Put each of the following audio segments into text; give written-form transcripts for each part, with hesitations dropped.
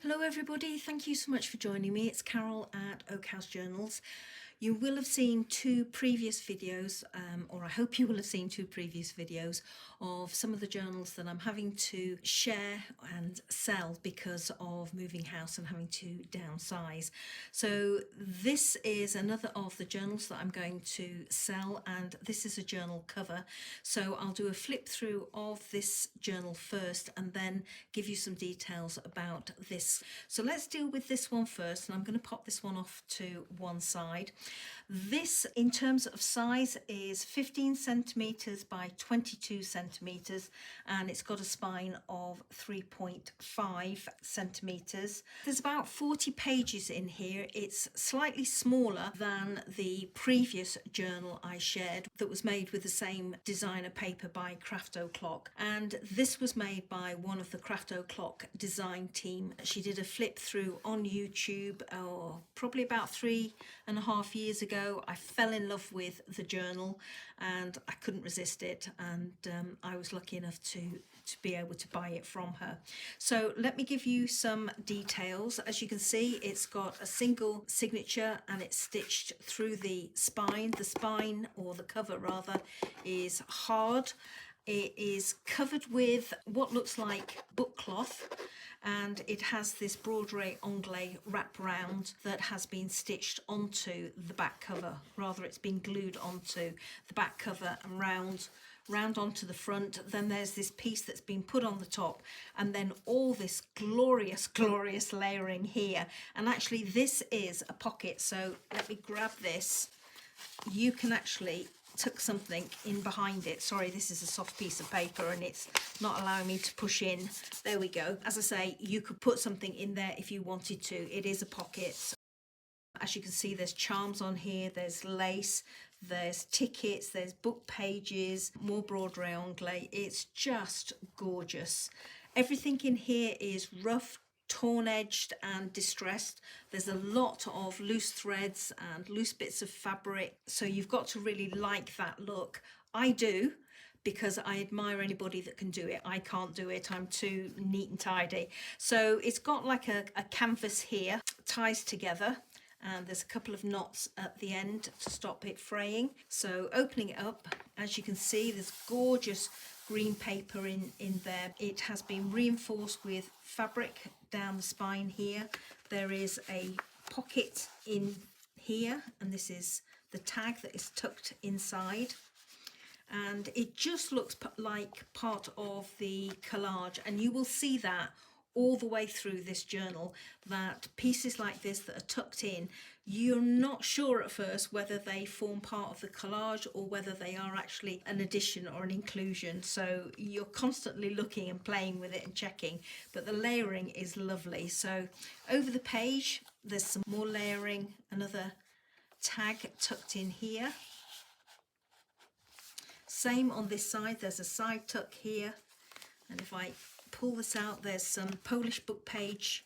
Hello everybody, thank you so much for joining me. It's Carol at Oak House Journals. You will have seen two previous videos, or I hope you will have seen two previous videos of some of the journals that I'm having to share and sell because of moving house and having to downsize. So this is another of the journals that I'm going to sell, and this is a journal cover. So I'll do a flip through of this journal first and then give you some details about this. So let's deal with this one first, and I'm going to pop this one off to one side. This, in terms of size, is 15 centimeters by 22 centimeters, and it's got a spine of 3.5 centimeters. There's about 40 pages in here. It's slightly smaller than the previous journal I shared that was made with the same designer paper by Craft O'Clock, and this was made by one of the Craft O'Clock design team. She did a flip through on YouTube, probably about 3.5 years ago. I fell in love with the journal and I couldn't resist it, and I was lucky enough to be able to buy it from her. So let me give you some details. As you can see, it's got a single signature and it's stitched through the spine. The spine, or the cover rather, is hard. It is covered with what looks like book cloth, and it has this broderie anglais wrap round that has been stitched onto the back cover. Rather, it's been glued onto the back cover and round onto the front. Then there's this piece that's been put on the top, and then all this glorious layering here. And actually this is a pocket, so let me grab this. You can actually tuck something in behind it. Sorry, this is a soft piece of paper and it's not allowing me to push in. There we go. As I say, you could put something in there if you wanted to. It is a pocket. As you can see, there's charms on here, there's lace, there's tickets, there's book pages, more broderie anglais. It's just gorgeous. Everything in here is rough, torn edged and distressed. There's a lot of loose threads and loose bits of fabric, so you've got to really like that look. I do, because I admire anybody that can do it. I can't do it, I'm too neat and tidy. So it's got like a canvas here, ties together, and there's a couple of knots at the end to stop it fraying. So opening it up, as you can see, there's gorgeous green paper in there. It has been reinforced with fabric down the spine here. There is a pocket in here, and this is the tag that is tucked inside. And it just looks like part of the collage, and you will see that all the way through this journal, that pieces like this that are tucked in, you're not sure at first whether they form part of the collage or whether they are actually an addition or an inclusion. So you're constantly looking and playing with it and checking, but the layering is lovely. So over the page there's some more layering, another tag tucked in here. Same on this side, there's a side tuck here, and if I pull this out, there's some Polish book page,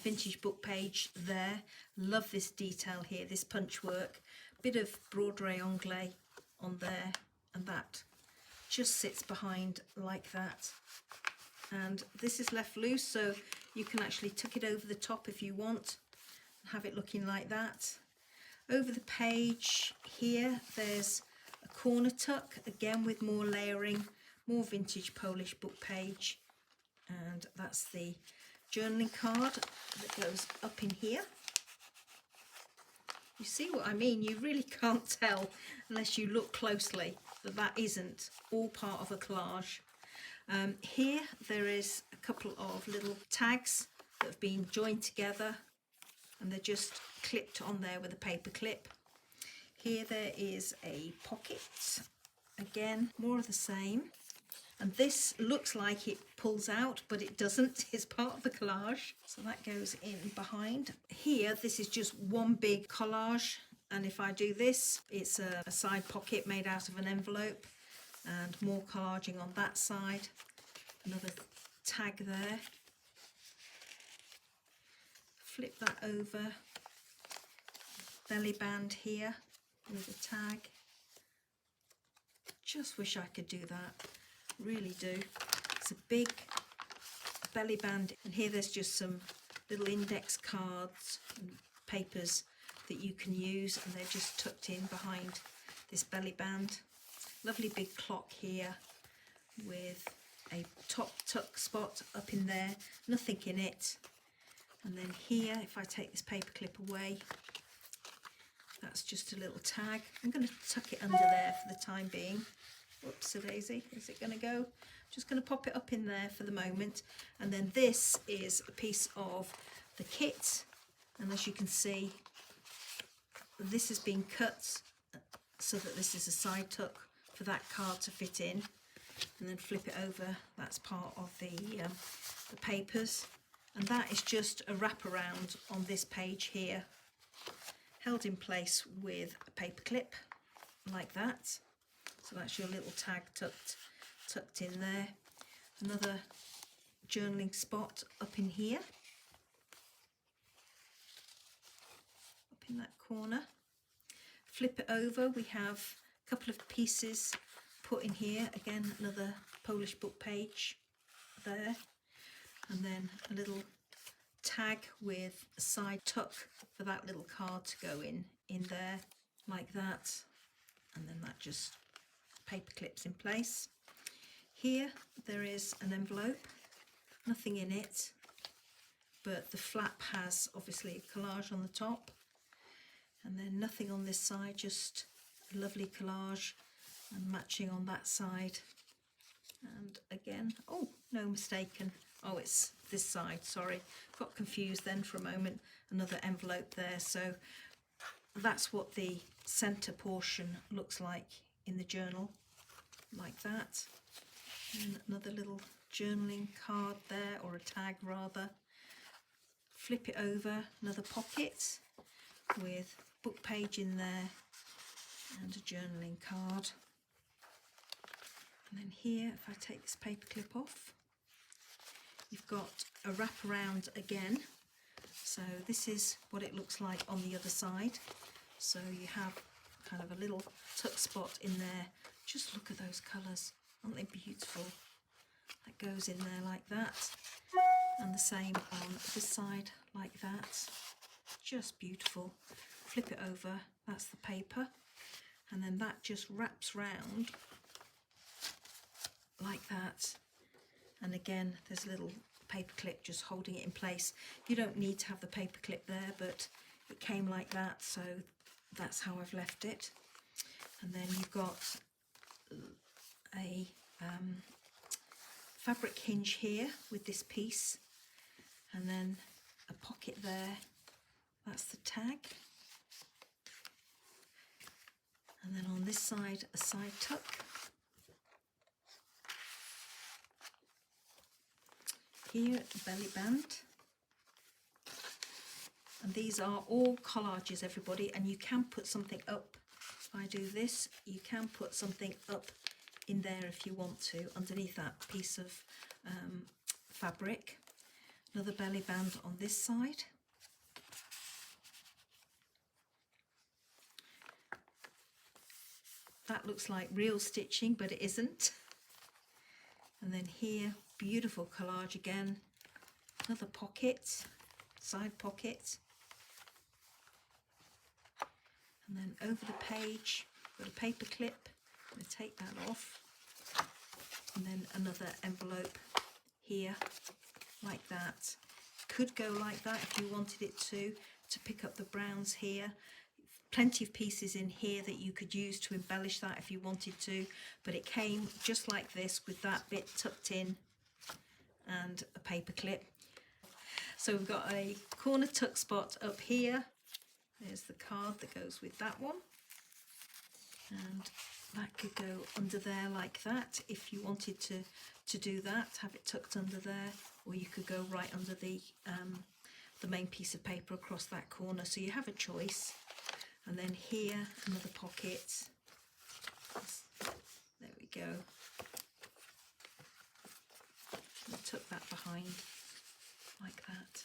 vintage book page there. Love this detail here, this punch work. Bit of broderie anglais on there, and that just sits behind like that. And this is left loose, so you can actually tuck it over the top if you want, and have it looking like that. Over the page here, there's a corner tuck, again with more layering, more vintage Polish book page. And that's the journaling card that goes up in here. You see what I mean? You really can't tell unless you look closely that that isn't all part of a collage. Here there is a couple of little tags that have been joined together, and they're just clipped on there with a paper clip. Here there is a pocket, again more of the same. And this looks like it pulls out, but it doesn't. It's part of the collage. So that goes in behind. Here, this is just one big collage. And if I do this, it's a side pocket made out of an envelope. And more collaging on that side. Another tag there. Flip that over. Belly band here with a tag. Just wish I could do that. Really do. It's a big belly band, and here there's just some little index cards and papers that you can use, and they're just tucked in behind this belly band. Lovely big clock here with a top tuck spot up in there, nothing in it. And then here, if I take this paper clip away, that's just a little tag. I'm going to tuck it under there for the time being. Whoops, a daisy, is it going to go? Just going to pop it up in there for the moment. And then this is a piece of the kit, and as you can see, this has been cut so that this is a side tuck for that card to fit in, and then flip it over. That's part of the papers, and that is just a wraparound on this page here, held in place with a paper clip like that. So that's your little tag tucked in there. Another journaling spot up in here, up in that corner. Flip it over, we have a couple of pieces put in here. Again, another Polish book page there, and then a little tag with a side tuck for that little card to go in there like that, and then that just paper clips in place. Here there is an envelope, nothing in it, but the flap has obviously a collage on the top, and then nothing on this side, just a lovely collage and matching on that side. And again, oh no, mistaken, oh it's this side, sorry, got confused then for a moment. Another envelope there, so that's what the center portion looks like in the journal, like that. And another little journaling card there, or a tag rather. Flip it over, another pocket with book page in there and a journaling card. And then here, if I take this paper clip off, you've got a wraparound again. So this is what it looks like on the other side. So you have kind of a little tuck spot in there. Just look at those colours, aren't they beautiful? That goes in there like that, and the same on this side like that. Just beautiful. Flip it over, that's the paper, and then that just wraps round like that. And again, there's a little paper clip just holding it in place. You don't need to have the paper clip there, but it came like that, so that's how I've left it. And then you've got a fabric hinge here with this piece, and then a pocket there, that's the tag. And then on this side, a side tuck. Here at the belly band. And these are all collages, everybody, and you can put something up. If I do this, you can put something up in there if you want to, underneath that piece of fabric. Another belly band on this side. That looks like real stitching, but it isn't. And then here, beautiful collage again. Another pocket, side pocket. And then over the page, got a paper clip. I'm going to take that off. And then another envelope here, like that. Could go like that if you wanted it to pick up the browns here. Plenty of pieces in here that you could use to embellish that if you wanted to, but it came just like this with that bit tucked in and a paper clip. So we've got a corner tuck spot up here. There's the card that goes with that one, and that could go under there like that if you wanted to do that, have it tucked under there, or you could go right under the main piece of paper across that corner, so you have a choice. And then here, another pocket. There we go. I'll tuck that behind like that.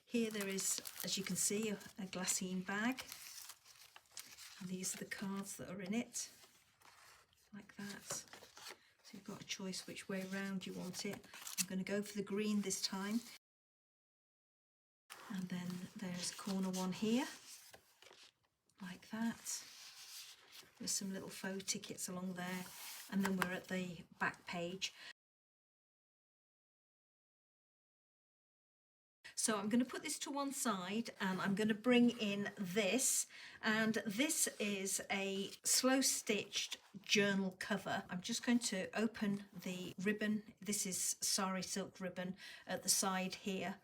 Here there is, as you can see, a glassine bag. And these are the cards that are in it, like that. So you've got a choice which way round you want it. I'm going to go for the green this time. And then there's a corner one here, like that. There's some little faux tickets along there, and then we're at the back page. So I'm going to put this to one side and I'm going to bring in this, and this is a slow stitched journal cover. I'm just going to open the ribbon. This is sari silk ribbon at the side here,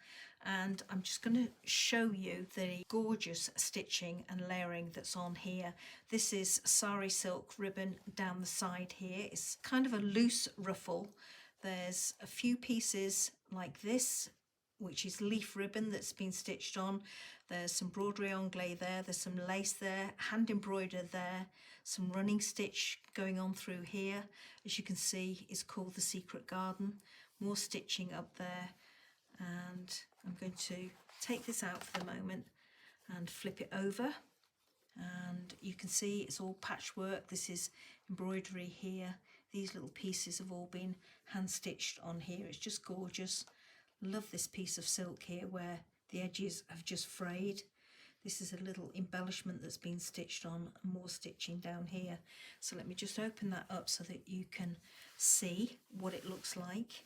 and I'm just going to show you the gorgeous stitching and layering that's on here. This is sari silk ribbon down the side here. It's kind of a loose ruffle. There's a few pieces like this, which is leaf ribbon that's been stitched on. There's some broderie anglais there, there's some lace there, hand embroidered there, some running stitch going on through here. As you can see, it's called the Secret Garden. More stitching up there, and I'm going to take this out for the moment and flip it over, and you can see it's all patchwork. This is embroidery here. These little pieces have all been hand stitched on here. It's just gorgeous. Love this piece of silk here where the edges have just frayed. This is a little embellishment that's been stitched on, and more stitching down here. So let me just open that up so that you can see what it looks like.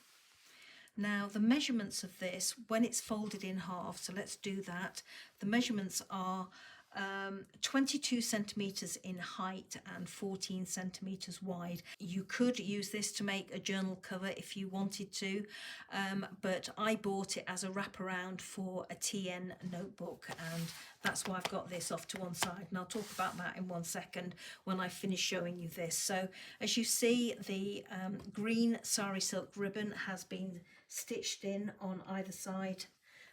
Now the measurements of this, when it's folded in half, so let's do that. The measurements are 22 centimeters in height and 14 centimeters wide. You could use this to make a journal cover if you wanted to, but I bought it as a wraparound for a TN notebook, and that's why I've got this off to one side, and I'll talk about that in one second when I finish showing you this. So as you see, the green sari silk ribbon has been stitched in on either side,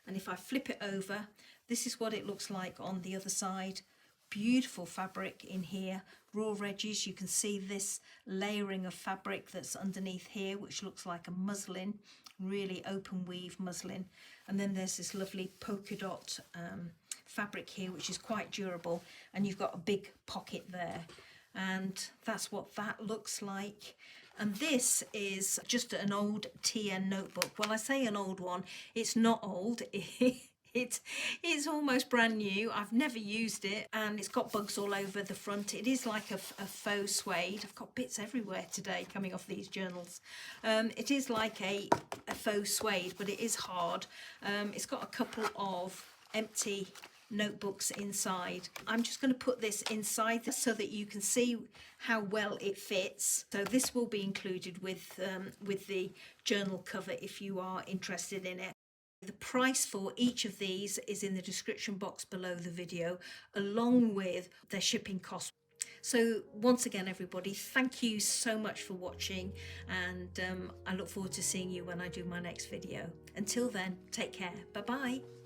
and if I flip it over, this is what it looks like on the other side. Beautiful fabric in here, raw edges. You can see this layering of fabric that's underneath here, which looks like a muslin, really open weave muslin. And then there's this lovely polka dot fabric here, which is quite durable, and you've got a big pocket there, and that's what that looks like. And this is just an old TN notebook. Well, I say an old one, it's not old. It's almost brand new. I've never used it, and it's got bugs all over the front. It is like a faux suede. I've got bits everywhere today coming off these journals. It is like a faux suede, but it is hard. It's got a couple of empty notebooks inside. I'm just going to put this inside this so that you can see how well it fits. So this will be included with the journal cover if you are interested in it. The price for each of these is in the description box below the video, along with their shipping costs. So once again, everybody, thank you so much for watching, and I look forward to seeing you when I do my next video. Until then, take care. Bye bye.